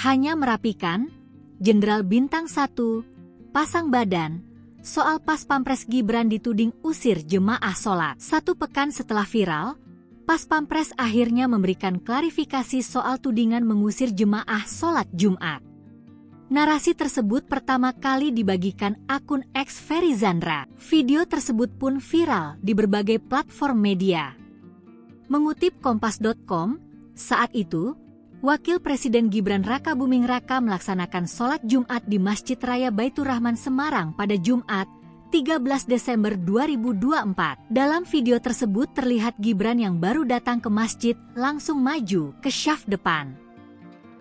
hanya merapikan, Jenderal Bintang 1, pasang badan, soal Pas Pampres Gibran dituding usir jemaah sholat. 1 pekan setelah viral, Pas Pampres akhirnya memberikan klarifikasi soal tudingan mengusir jemaah sholat Jumat. Narasi tersebut pertama kali dibagikan akun X Ferizandra. Video tersebut pun viral di berbagai platform media. Mengutip Kompas.com, saat itu, Wakil Presiden Gibran Rakabuming Raka melaksanakan sholat Jumat di Masjid Raya Baitur Rahman Semarang pada Jumat, 13 Desember 2024. Dalam video tersebut terlihat Gibran yang baru datang ke masjid langsung maju ke syaf depan.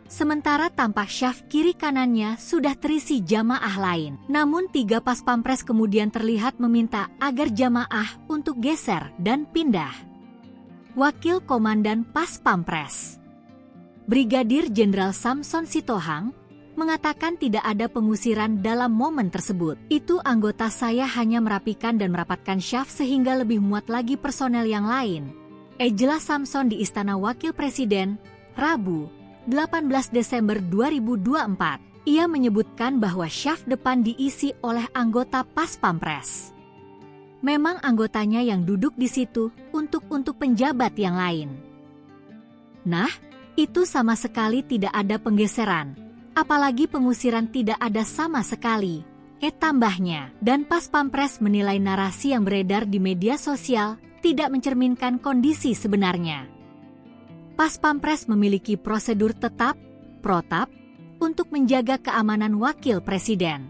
Sementara tampak syaf kiri kanannya sudah terisi jamaah lain. Namun 3 Pas Pampres kemudian terlihat meminta agar jamaah untuk geser dan pindah. Wakil Komandan Pas Pampres, Brigadir Jenderal Samson Sitohang, mengatakan tidak ada pengusiran dalam momen tersebut. Itu anggota saya hanya merapikan dan merapatkan syaf sehingga lebih muat lagi personel yang lain. Jelas Samson di Istana Wakil Presiden, Rabu, 18 Desember 2024. Ia menyebutkan bahwa syaf depan diisi oleh anggota Pas Pampres. Memang anggotanya yang duduk di situ untuk penjabat yang lain. Nah, itu sama sekali tidak ada penggeseran, apalagi pengusiran tidak ada sama sekali, tambahnya. Dan Pas Pampres menilai narasi yang beredar di media sosial tidak mencerminkan kondisi sebenarnya. Pas Pampres memiliki prosedur tetap, protap, untuk menjaga keamanan Wakil Presiden.